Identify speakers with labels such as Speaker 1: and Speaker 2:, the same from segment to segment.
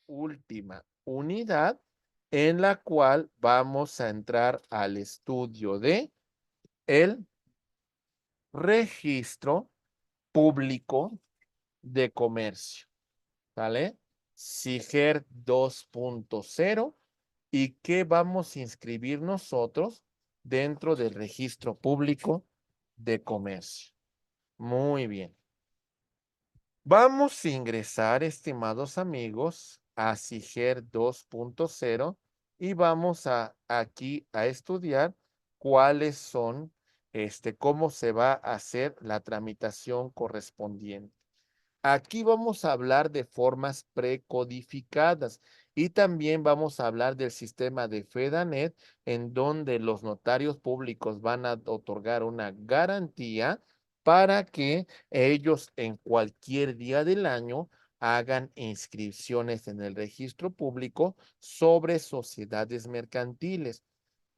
Speaker 1: Última unidad en la cual vamos a entrar al estudio de el registro público de comercio, ¿vale? SIGER 2.0. ¿Y qué vamos a inscribir nosotros dentro del registro público de comercio? Muy bien. Vamos a ingresar, estimados amigos, a SIGER 2.0 y vamos aquí a estudiar cuáles son, cómo se va a hacer la tramitación correspondiente. Aquí vamos a hablar de formas precodificadas y también vamos a hablar del sistema de FEDANET, en donde los notarios públicos van a otorgar una garantía para que ellos en cualquier día del año hagan inscripciones en el registro público sobre sociedades mercantiles.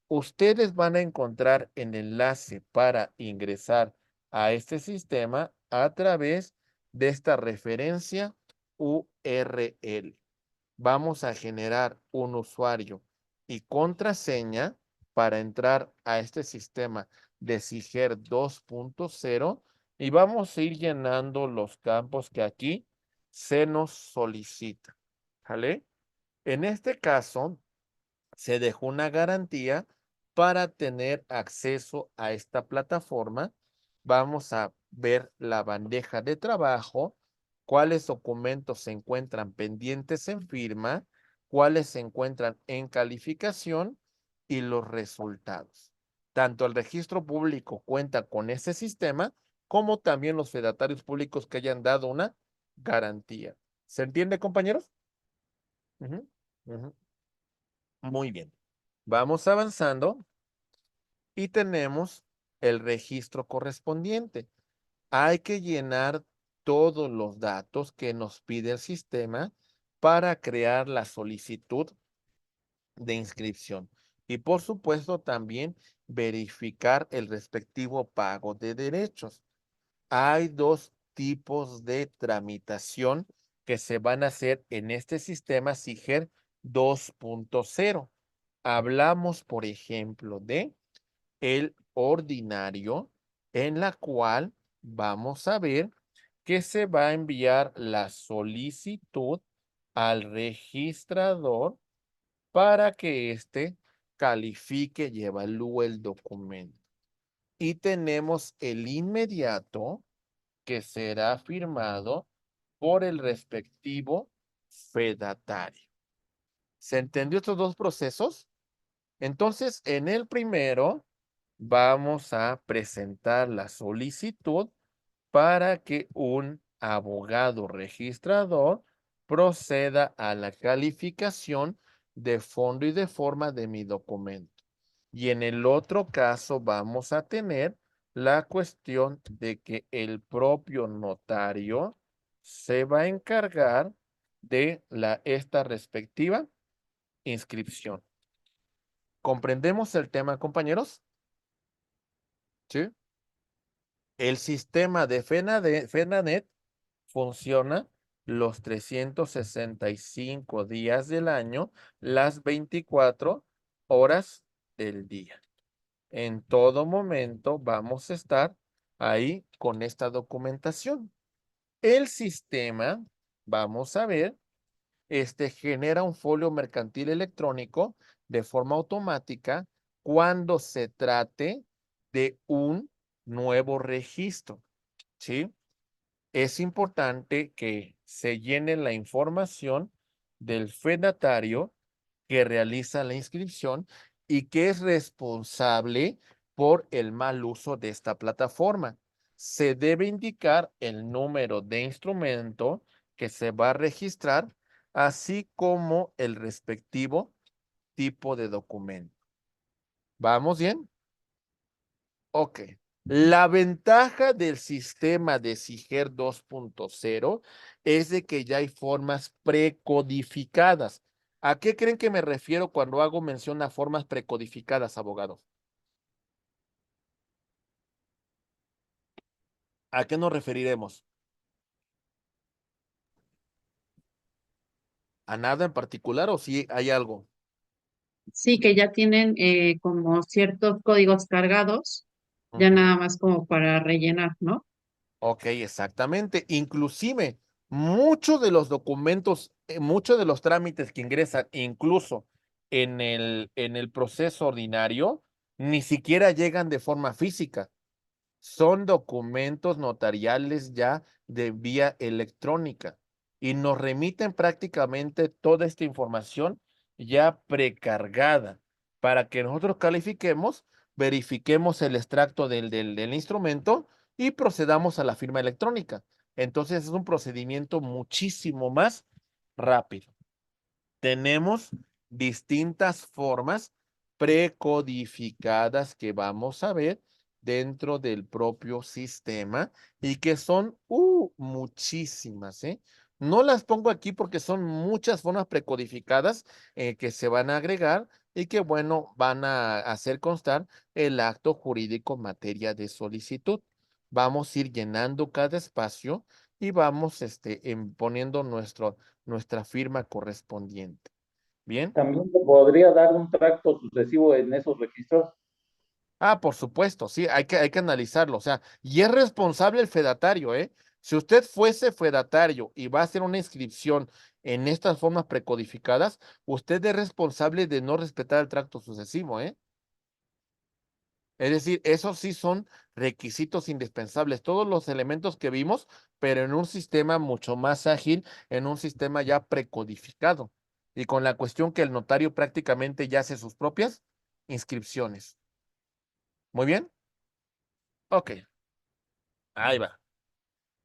Speaker 1: Ustedes van a encontrar el enlace para ingresar a este sistema a través de esta referencia URL. Vamos a generar un usuario y contraseña para entrar a este sistema de SIGER 2.0 y vamos a ir llenando los campos que aquí se nos solicitan. ¿Vale? En este caso, se dejó una garantía para tener acceso a esta plataforma. Vamos a ver la bandeja de trabajo, cuáles documentos se encuentran pendientes en firma, cuáles se encuentran en calificación y los resultados. Tanto el registro público cuenta con ese sistema, como también los fedatarios públicos que hayan dado una garantía. ¿Se entiende, compañeros? Ujú, ujú. Muy bien. Vamos avanzando y tenemos el registro correspondiente. Hay que llenar todos los datos que nos pide el sistema para crear la solicitud de inscripción. Y por supuesto también verificar el respectivo pago de derechos. Hay dos tipos de tramitación que se van a hacer en este sistema SIGER 2.0. Hablamos, por ejemplo, de el ordinario, en la cual vamos a ver que se va a enviar la solicitud al registrador para que éste califique y evalúe el documento. Y tenemos el inmediato, que será firmado por el respectivo fedatario. ¿Se entendió estos dos procesos? Entonces, en el primero, vamos a presentar la solicitud para que un abogado registrador proceda a la calificación de fondo y de forma de mi documento. Y en el otro caso vamos a tener la cuestión de que el propio notario se va a encargar de esta respectiva inscripción. ¿Comprendemos el tema, compañeros? ¿Sí? El sistema de FENANET funciona los 365 días del año, las 24 horas del día. En todo momento vamos a estar ahí con esta documentación. El sistema, vamos a ver, genera un folio mercantil electrónico de forma automática cuando se trate de un nuevo registro, ¿sí? Es importante que se llene la información del fedatario que realiza la inscripción y que es responsable por el mal uso de esta plataforma. Se debe indicar el número de instrumento que se va a registrar, así como el respectivo tipo de documento. ¿Vamos bien? Ok. La ventaja del sistema de SIGER 2.0 es de que ya hay formas precodificadas. ¿A qué creen que me refiero cuando hago mención a formas precodificadas, abogados? ¿A qué nos referiremos? ¿A nada en particular o si hay algo?
Speaker 2: Sí, que ya tienen como ciertos códigos cargados, ya
Speaker 1: Ujú.
Speaker 2: nada más como para rellenar, ¿no?
Speaker 1: Ok, exactamente. Inclusive, muchos de los documentos, muchos de los trámites que ingresan, incluso en el proceso ordinario, ni siquiera llegan de forma física. Son documentos notariales ya de vía electrónica y nos remiten prácticamente toda esta información ya precargada para que nosotros califiquemos, verifiquemos el extracto del instrumento y procedamos a la firma electrónica. Entonces es un procedimiento muchísimo más rápido. Tenemos distintas formas precodificadas que vamos a ver dentro del propio sistema y que son muchísimas, ¿eh? No las pongo aquí porque son muchas formas precodificadas que se van a agregar y que, bueno, van a hacer constar el acto jurídico en materia de solicitud. Vamos a ir llenando cada espacio y vamos poniendo nuestra firma correspondiente. Bien.
Speaker 3: También se podría dar un tracto sucesivo en esos registros.
Speaker 1: Ah, por supuesto, sí, hay que analizarlo. O sea, y es responsable el fedatario, ¿eh? Si usted fuese fedatario y va a hacer una inscripción en estas formas precodificadas, usted es responsable de no respetar el tracto sucesivo, ¿eh? Es decir, esos sí son requisitos indispensables, todos los elementos que vimos, pero en un sistema mucho más ágil, en un sistema ya precodificado. Y con la cuestión que el notario prácticamente ya hace sus propias inscripciones. Muy bien. Ok, ahí va.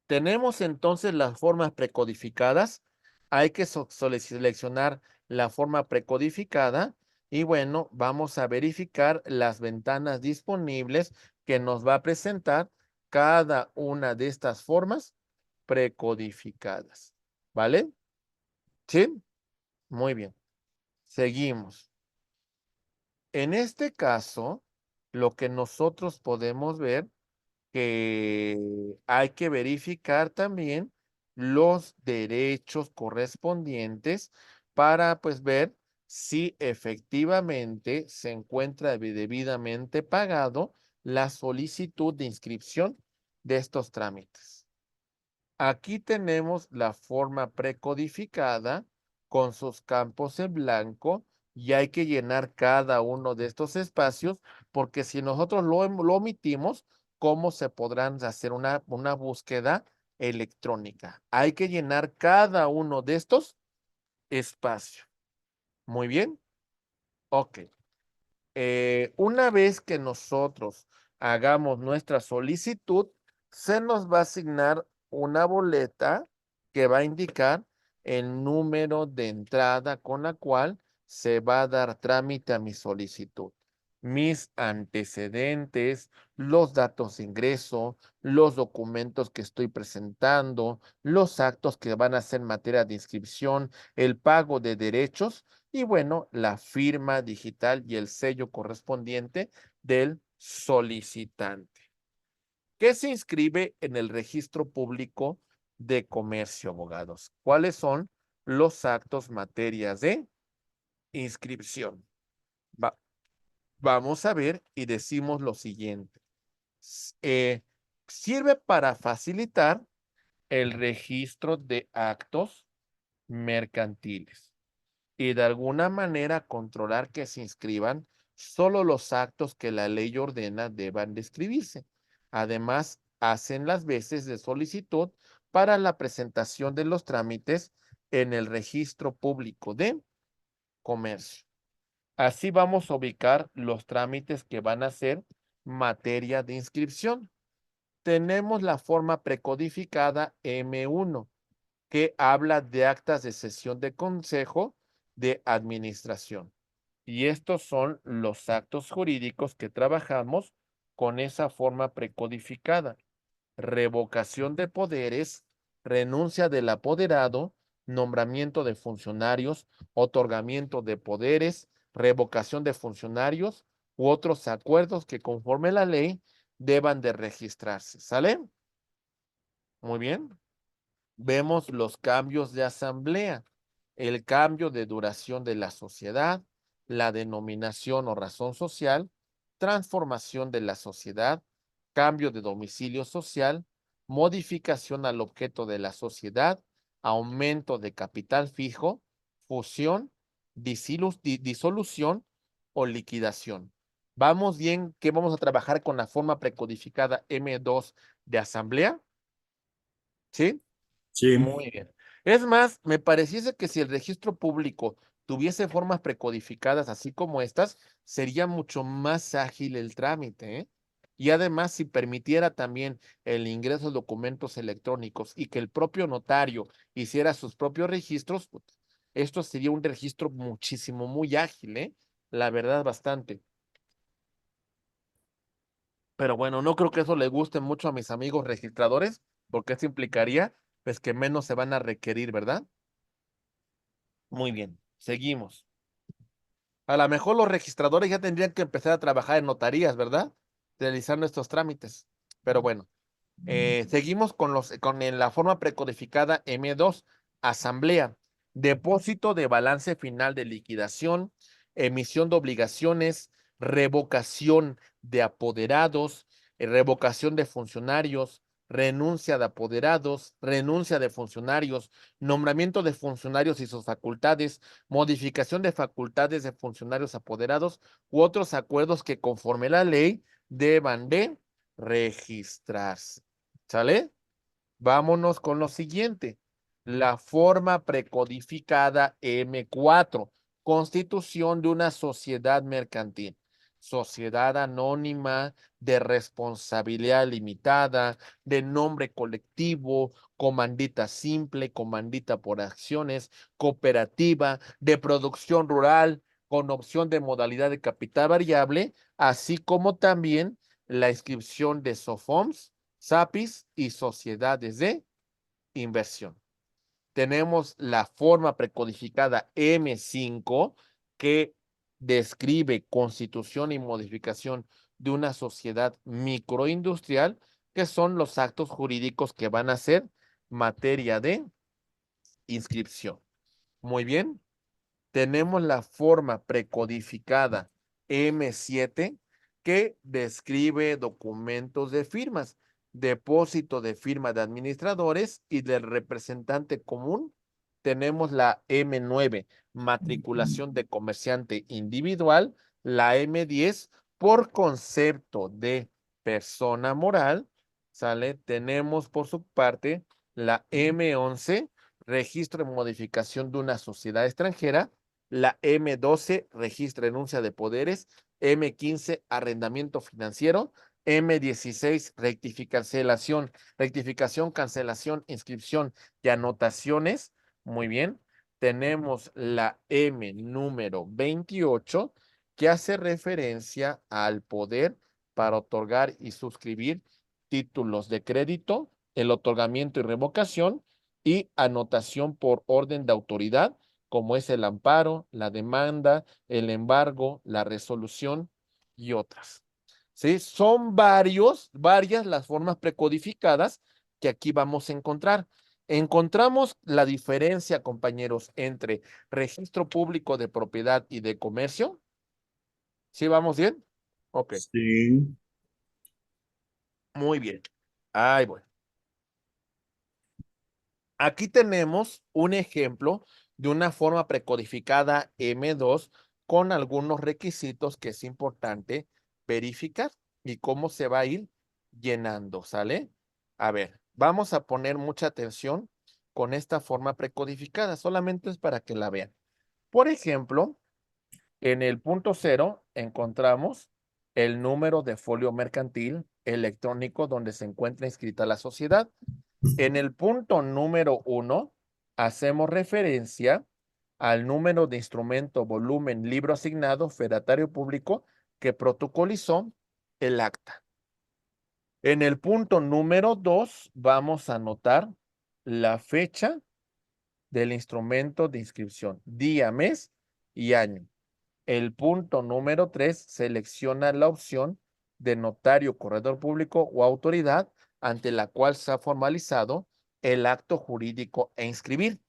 Speaker 1: Tenemos entonces las formas precodificadas. Hay que seleccionar la forma precodificada y bueno, vamos a verificar las ventanas disponibles que nos va a presentar cada una de estas formas precodificadas. ¿Vale? ¿Sí? Muy bien. Seguimos. En este caso, lo que nosotros podemos ver que hay que verificar también los derechos correspondientes para pues ver si efectivamente se encuentra debidamente pagado la solicitud de inscripción de estos trámites. Aquí tenemos la forma precodificada con sus campos en blanco y hay que llenar cada uno de estos espacios porque si nosotros lo omitimos, ¿cómo se podrán hacer una búsqueda electrónica? Hay que llenar cada uno de estos espacios. Muy bien. Ok. Una vez que nosotros hagamos nuestra solicitud, se nos va a asignar una boleta que va a indicar el número de entrada con la cual se va a dar trámite a mi solicitud. Mis antecedentes, los datos de ingreso, los documentos que estoy presentando, los actos que van a ser materia de inscripción, el pago de derechos y bueno, la firma digital y el sello correspondiente del solicitante, que se inscribe en el registro público de comercio, abogados. ¿Cuáles son los actos materias de inscripción? Va- Vamos a ver y decimos lo siguiente. Eh, Sirve para facilitar el registro de actos mercantiles y de alguna manera controlar que se inscriban solo los actos que la ley ordena deban de escribirse. Además, hacen las veces de solicitud para la presentación de los trámites en el registro público de comercio. Así vamos a ubicar los trámites que van a ser materia de inscripción. Tenemos la forma precodificada M1 que habla de actas de sesión de consejo de administración. Y estos son los actos jurídicos que trabajamos con esa forma precodificada. Revocación de poderes, renuncia del apoderado, nombramiento de funcionarios, otorgamiento de poderes, revocación de funcionarios u otros acuerdos que conforme la ley deban de registrarse. ¿Sale? Muy bien. Vemos los cambios de asamblea, el cambio de duración de la sociedad, la denominación o razón social, transformación de la sociedad, cambio de domicilio social, modificación al objeto de la sociedad, aumento de capital fijo, fusión, disolución o liquidación. ¿Vamos bien que vamos a trabajar con la forma precodificada M2 de asamblea? ¿Sí?
Speaker 4: Sí.
Speaker 1: Muy bien. Es más, me pareciese que si el registro público tuviese formas precodificadas así como estas, sería mucho más ágil el trámite, ¿eh? Y además, si permitiera también el ingreso de documentos electrónicos y que el propio notario hiciera sus propios registros, pues, esto sería un registro muchísimo, muy ágil, ¿eh? La verdad, bastante. Pero bueno, no creo que eso le guste mucho a mis amigos registradores, porque eso implicaría, pues, que menos se van a requerir, ¿verdad? Muy bien, seguimos. A lo mejor los registradores ya tendrían que empezar a trabajar en notarías, ¿verdad? Realizando estos trámites. Pero bueno, seguimos con la forma precodificada M2, asamblea, depósito de balance final de liquidación, emisión de obligaciones, revocación de apoderados, revocación de funcionarios, renuncia de apoderados, renuncia de funcionarios, nombramiento de funcionarios y sus facultades, modificación de facultades de funcionarios apoderados u otros acuerdos que conforme la ley deban de registrarse. ¿Sale? Vámonos con lo siguiente. La forma precodificada M4, constitución de una sociedad mercantil, sociedad anónima de responsabilidad limitada, de nombre colectivo, comandita simple, comandita por acciones, cooperativa, de producción rural, con opción de modalidad de capital variable, así como también la inscripción de SOFOMS, SAPIs y sociedades de inversión. Tenemos la forma precodificada M5 que describe constitución y modificación de una sociedad microindustrial, que son los actos jurídicos que van a ser materia de inscripción. Muy bien. Tenemos la forma precodificada M7 que describe documentos de firmas, depósito de firma de administradores y del representante común. Tenemos la M9, matriculación de comerciante individual, la M10 por concepto de persona moral, ¿sale? Tenemos por su parte la M11, registro de modificación de una sociedad extranjera, la M12, registra enuncia de poderes, M15, arrendamiento financiero, M16, rectificación, cancelación, inscripción y anotaciones. Muy bien. Tenemos la M número 28, que hace referencia al poder para otorgar y suscribir títulos de crédito, el otorgamiento y revocación y anotación por orden de autoridad, como es el amparo, la demanda, el embargo, la resolución y otras. ¿Sí? Son varias las formas precodificadas que aquí vamos a encontrar. Encontramos la diferencia, compañeros, entre registro público de propiedad y de comercio. ¿Sí vamos bien? Ok,
Speaker 4: Sí.
Speaker 1: muy bien. Ahí voy. Aquí tenemos un ejemplo de una forma precodificada M2 con algunos requisitos que es importante verificar y cómo se va a ir llenando, ¿sale? A ver, vamos a poner mucha atención con esta forma precodificada, solamente es para que la vean. Por ejemplo, en el punto 0 encontramos el número de folio mercantil electrónico donde se encuentra inscrita la sociedad. En el punto número 1, hacemos referencia al número de instrumento, volumen, libro asignado, fedatario público que protocolizó el acta. En el punto número 2 vamos a anotar la fecha del instrumento de inscripción, día, mes y año. El punto número 3 selecciona la opción de notario, corredor público o autoridad ante la cual se ha formalizado el acto jurídico e inscribir.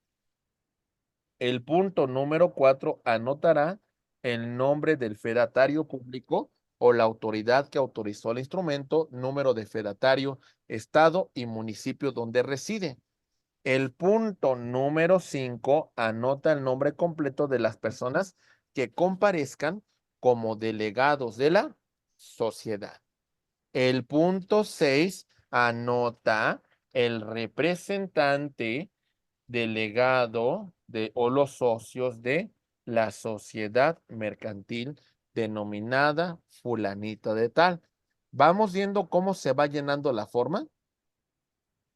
Speaker 1: El punto número 4 anotará el nombre del fedatario público o la autoridad que autorizó el instrumento, número de fedatario, estado y municipio donde reside. El punto número 5 anota el nombre completo de las personas que comparezcan como delegados de la sociedad. El punto 6 anota el representante delegado o los socios de la sociedad mercantil denominada fulanito de tal. ¿Vamos viendo cómo se va llenando la forma?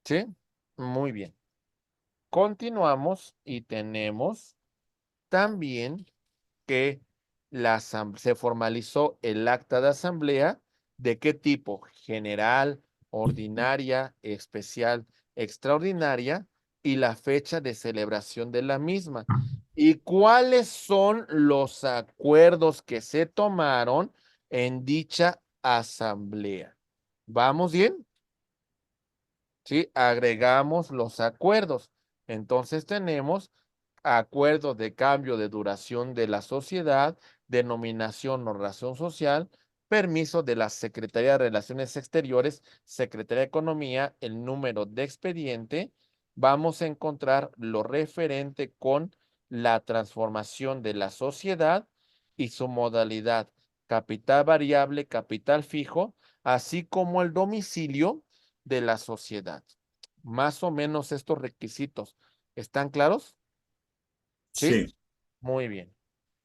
Speaker 1: ¿Sí? Muy bien. Continuamos y tenemos también que se formalizó el acta de asamblea. ¿De qué tipo? General, ordinaria, especial, extraordinaria y la fecha de celebración de la misma. ¿Y cuáles son los acuerdos que se tomaron en dicha asamblea? ¿Vamos bien? Sí, agregamos los acuerdos. Entonces tenemos acuerdo de cambio de duración de la sociedad, denominación o razón social, permiso de la Secretaría de Relaciones Exteriores, Secretaría de Economía, el número de expediente. Vamos a encontrar lo referente con la transformación de la sociedad y su modalidad, capital variable, capital fijo, así como el domicilio de la sociedad. Más o menos estos requisitos. ¿Están claros? ¿Sí?
Speaker 4: Sí.
Speaker 1: Muy bien.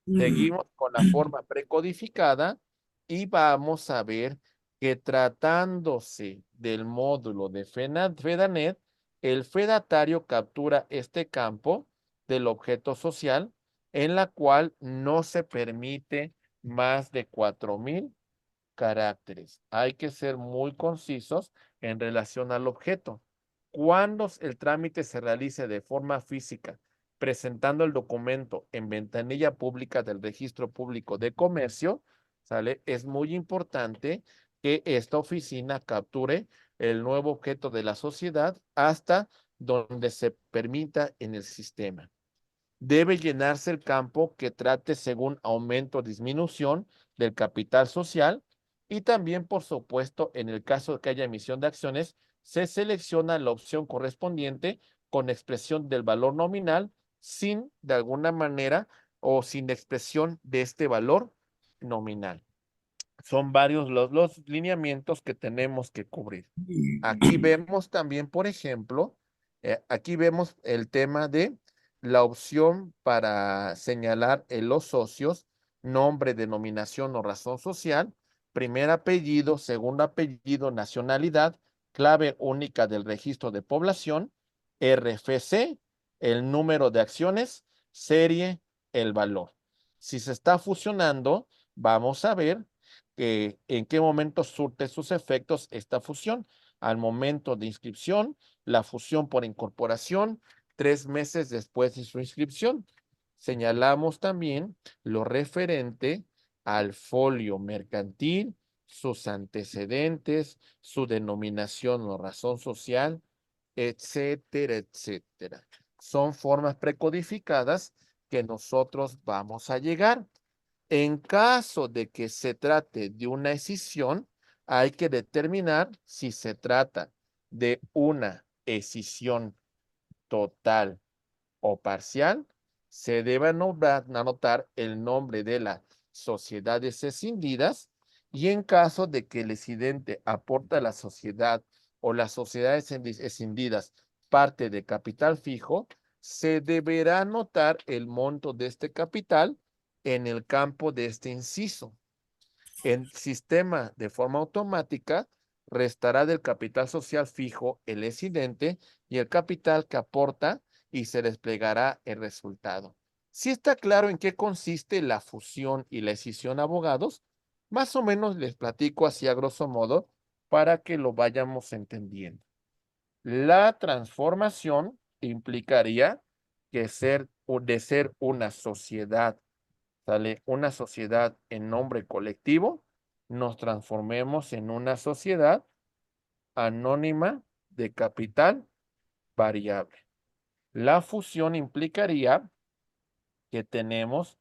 Speaker 1: Seguimos con la forma precodificada y vamos a ver que tratándose del módulo de FEDANET, el fedatario captura este campo del objeto social en la cual no se permite más de 4,000 caracteres. Hay que ser muy concisos en relación al objeto. Cuando el trámite se realice de forma física, presentando el documento en ventanilla pública del Registro Público de Comercio, ¿sale? Es muy importante que esta oficina capture el nuevo objeto de la sociedad hasta donde se permita en el sistema. Debe llenarse el campo que trate según aumento o disminución del capital social y también, por supuesto, en el caso de que haya emisión de acciones, se selecciona la opción correspondiente con expresión del valor nominal sin, de alguna manera, o sin expresión de este valor nominal. Son varios los lineamientos que tenemos que cubrir. Aquí vemos también, por ejemplo, aquí vemos el tema de la opción para señalar en los socios, nombre, denominación o razón social, primer apellido, segundo apellido, nacionalidad, clave única del registro de población, RFC, el número de acciones, serie, el valor. Si se está fusionando, vamos a ver en qué momento surte sus efectos esta fusión. Al momento de inscripción, la fusión por incorporación, 3 meses después de su inscripción. Señalamos también lo referente al folio mercantil, sus antecedentes, su denominación o razón social, etcétera, etcétera. Son formas precodificadas que nosotros vamos a llegar. En caso de que se trate de una escisión, hay que determinar si se trata de una escisión total o parcial. Se debe anotar el nombre de las sociedades escindidas y en caso de que el escindente aporta a la sociedad o las sociedades escindidas parte de capital fijo, se deberá anotar el monto de este capital en el campo de este inciso. El sistema de forma automática restará del capital social fijo el excedente y el capital que aporta y se desplegará el resultado. Si está claro en qué consiste la fusión y la escisión abogados, más o menos les platico así a grosso modo para que lo vayamos entendiendo. La transformación implicaría que de ser una sociedad, ¿sale? Una sociedad en nombre colectivo, nos transformemos en una sociedad anónima de capital variable. La fusión implicaría que tenemos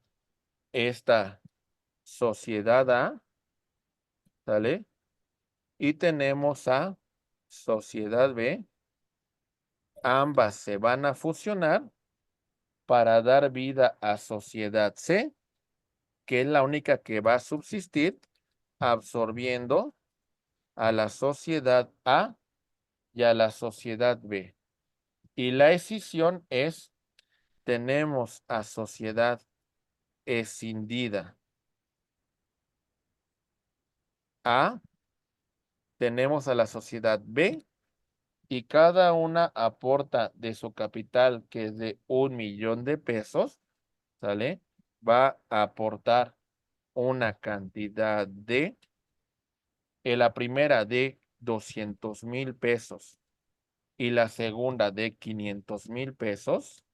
Speaker 1: esta sociedad A, ¿sale? Y tenemos a sociedad B. Ambas se van a fusionar para dar vida a sociedad C, que es la única que va a subsistir, absorbiendo a la sociedad A y a la sociedad B. Y la escisión es, tenemos a sociedad escindida A, tenemos a la sociedad B, y cada una aporta de su capital, que es de 1,000,000 de pesos, ¿sale? Va a aportar una cantidad de, la primera de 200,000 pesos y la segunda de 500,000 pesos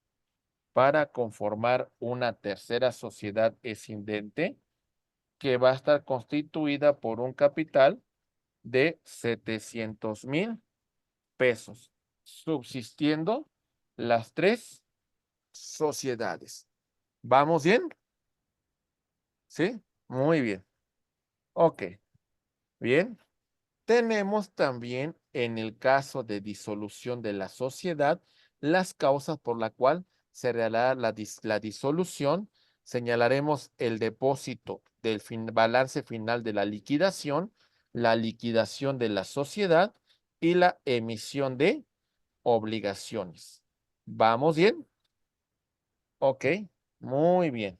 Speaker 1: para conformar una tercera sociedad escindente que va a estar constituida por un capital de 700,000 pesos, subsistiendo las tres sociedades. ¿Vamos bien? ¿Sí? Muy bien. Ok. Bien. Tenemos también, en el caso de disolución de la sociedad, las causas por la cual se realizará la disolución. Señalaremos el depósito del balance final de la liquidación de la sociedad y la emisión de obligaciones. ¿Vamos bien? Ok, muy bien.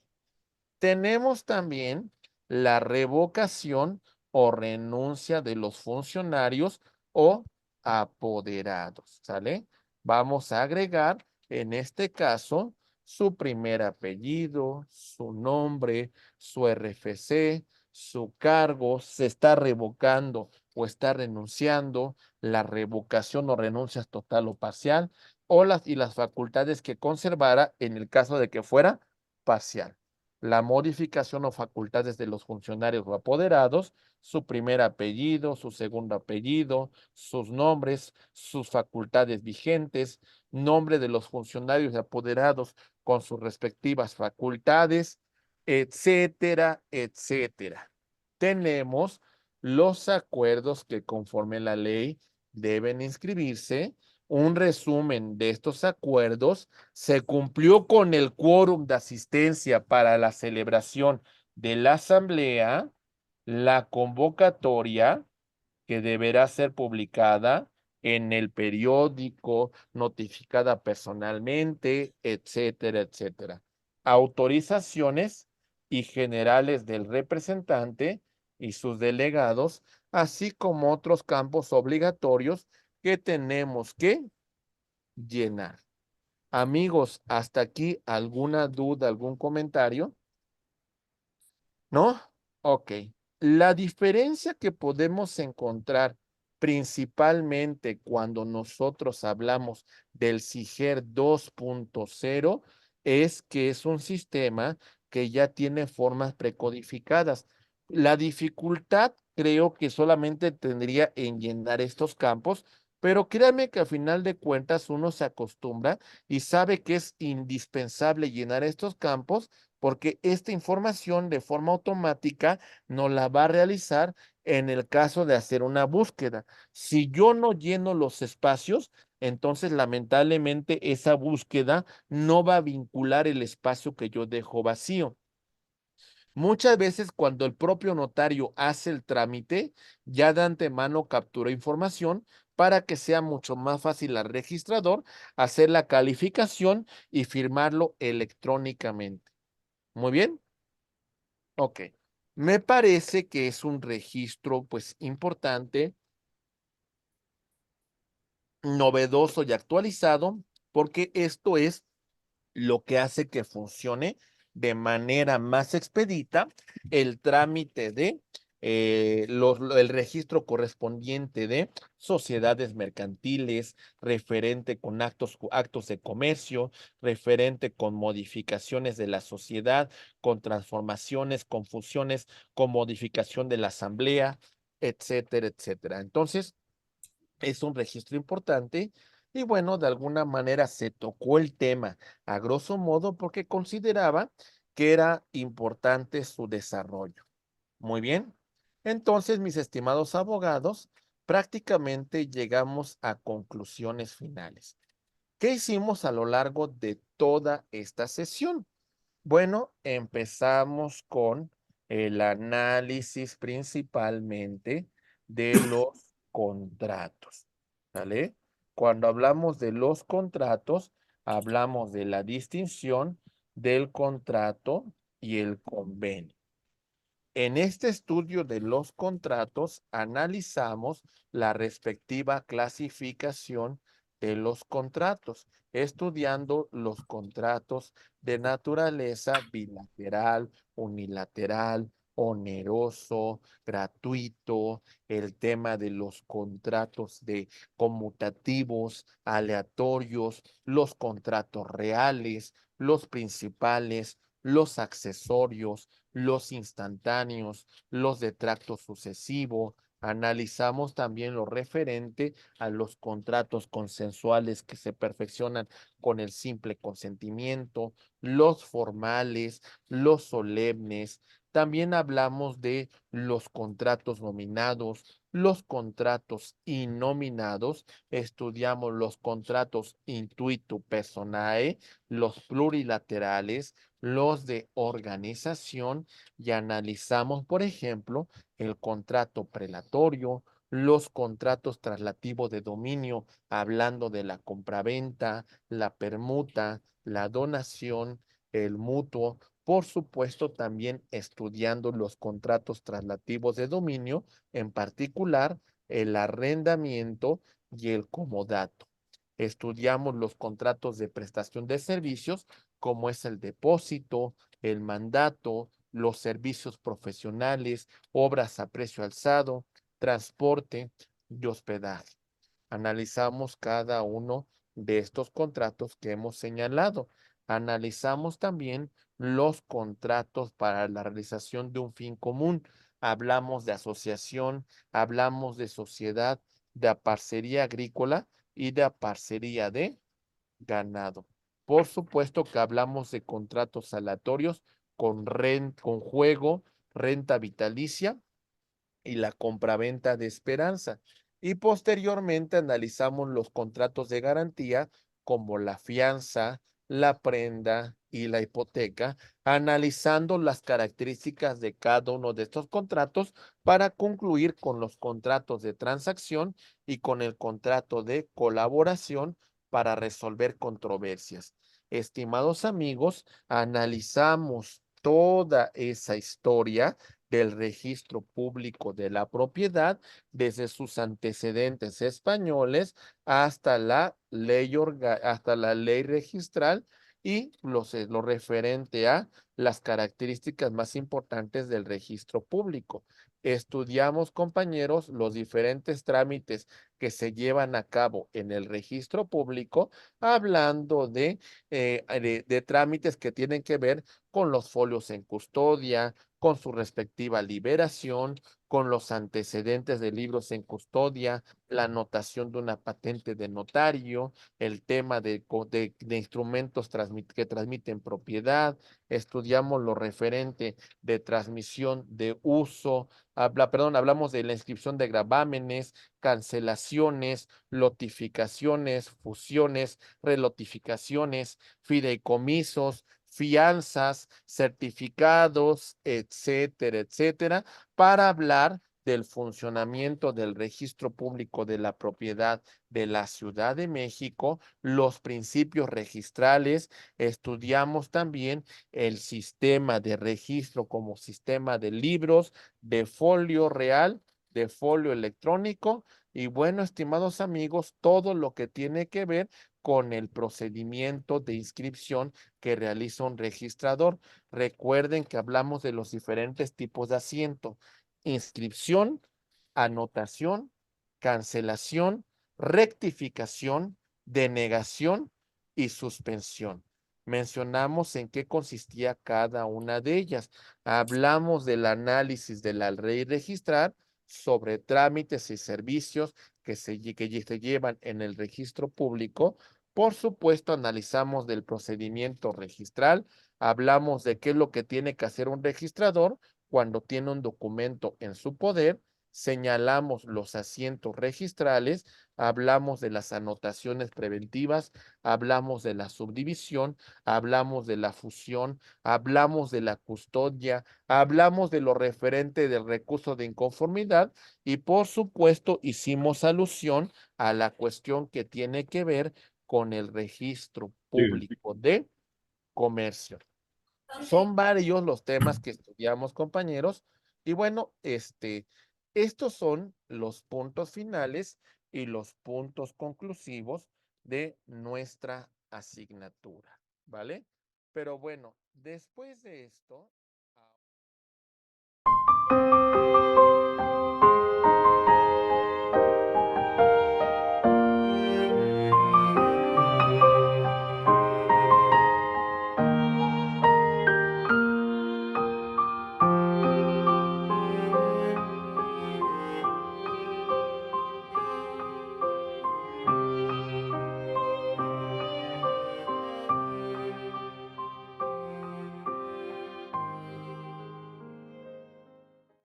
Speaker 1: Tenemos también la revocación o renuncia de los funcionarios o apoderados, ¿sale? Vamos a agregar, en este caso, su primer apellido, su nombre, su RFC, su cargo, se está revocando o está renunciando, la revocación o renuncia total o parcial, y las facultades que conservara en el caso de que fuera parcial. La modificación o facultades de los funcionarios o apoderados, su primer apellido, su segundo apellido, sus nombres, sus facultades vigentes, nombre de los funcionarios y apoderados con sus respectivas facultades, etcétera, etcétera. Tenemos los acuerdos que conforme la ley deben inscribirse. Un resumen de estos acuerdos: se cumplió con el quórum de asistencia para la celebración de la asamblea, la convocatoria, que deberá ser publicada en el periódico, notificada personalmente, etcétera, etcétera. Autorizaciones y generales del representante y sus delegados, así como otros campos obligatorios que tenemos que llenar. Amigos, ¿hasta aquí alguna duda, algún comentario? ¿No? Ok. La diferencia que podemos encontrar principalmente cuando nosotros hablamos del SIGER 2.0 es que es un sistema que ya tiene formas precodificadas. La dificultad creo que solamente tendría en llenar estos campos, pero créanme que a final de cuentas uno se acostumbra y sabe que es indispensable llenar estos campos, porque esta información de forma automática nos la va a realizar en el caso de hacer una búsqueda. Si yo no lleno los espacios, entonces lamentablemente esa búsqueda no va a vincular el espacio que yo dejo vacío. Muchas veces cuando el propio notario hace el trámite, ya de antemano captura información para que sea mucho más fácil al registrador hacer la calificación y firmarlo electrónicamente. Muy bien. Ok. Me parece que es un registro, pues, importante, novedoso y actualizado, porque esto es lo que hace que funcione de manera más expedita el trámite de el registro correspondiente de sociedades mercantiles, referente con actos de comercio, referente con modificaciones de la sociedad, con transformaciones, con fusiones, con modificación de la asamblea, etcétera, etcétera. Entonces, es un registro importante y bueno, de alguna manera se tocó el tema a grosso modo porque consideraba que era importante su desarrollo. Muy bien. Entonces, mis estimados abogados, prácticamente llegamos a conclusiones finales. ¿Qué hicimos a lo largo de toda esta sesión? Bueno, empezamos con el análisis principalmente de los contratos, ¿vale? Cuando hablamos de los contratos, hablamos de la distinción del contrato y el convenio. En este estudio de los contratos, analizamos la respectiva clasificación de los contratos, estudiando los contratos de naturaleza bilateral, unilateral, oneroso, gratuito, el tema de los contratos de conmutativos, aleatorios, los contratos reales, los principales, los accesorios, los instantáneos, los de tracto sucesivo. Analizamos también lo referente a los contratos consensuales que se perfeccionan con el simple consentimiento, los formales, los solemnes. También hablamos de los contratos nominados, los contratos innominados. Estudiamos los contratos intuitu personae, los plurilaterales, los de organización y analizamos, por ejemplo, el contrato prelatorio, los contratos traslativos de dominio, hablando de la compraventa, la permuta, la donación, el mutuo, por supuesto, también estudiando los contratos traslativos de dominio, en particular el arrendamiento y el comodato. Estudiamos los contratos de prestación de servicios, como es el depósito, el mandato, los servicios profesionales, obras a precio alzado, transporte y hospedaje. Analizamos cada uno de estos contratos que hemos señalado. Analizamos también los contratos para la realización de un fin común. Hablamos de asociación, hablamos de sociedad, de parcería agrícola y de parcería de ganado. Por supuesto que hablamos de contratos aleatorios con juego, renta vitalicia y la compraventa de esperanza. Y posteriormente analizamos los contratos de garantía como la fianza, la prenda y la hipoteca, analizando las características de cada uno de estos contratos para concluir con los contratos de transacción y con el contrato de colaboración para resolver controversias. Estimados amigos, analizamos toda esa historia del registro público de la propiedad desde sus antecedentes españoles hasta hasta la ley registral y lo referente a las características más importantes del registro público. Estudiamos, compañeros, los diferentes trámites que se llevan a cabo en el registro público, hablando de trámites que tienen que ver con los folios en custodia, con su respectiva liberación, con los antecedentes de libros en custodia, la anotación de una patente de notario, el tema de instrumentos que transmiten propiedad, estudiamos lo referente de transmisión de uso, hablamos de la inscripción de gravámenes, cancelaciones, lotificaciones, fusiones, relotificaciones, fideicomisos, fianzas, certificados, etcétera, etcétera, para hablar del funcionamiento del registro público de la propiedad de la Ciudad de México, los principios registrales, estudiamos también el sistema de registro como sistema de libros, de folio real, de folio electrónico y bueno, estimados amigos, todo lo que tiene que ver con el procedimiento de inscripción que realiza un registrador. Recuerden que hablamos de los diferentes tipos de asiento. inscripción, anotación, cancelación, rectificación, denegación y suspensión. Mencionamos en qué consistía cada una de ellas. Hablamos del análisis de la ley registral sobre trámites y servicios que se llevan en el registro público. Por supuesto, analizamos del procedimiento registral, hablamos de qué es lo que tiene que hacer un registrador cuando tiene un documento en su poder, señalamos los asientos registrales, hablamos de las anotaciones preventivas, hablamos de la subdivisión, hablamos de la fusión, hablamos de la custodia, hablamos de lo referente del recurso de inconformidad y por supuesto hicimos alusión a la cuestión que tiene que ver con el registro público de comercio. Son varios los temas que estudiamos, compañeros, y bueno, estos son los puntos finales y los puntos conclusivos de nuestra asignatura, ¿vale? Pero bueno, después de esto,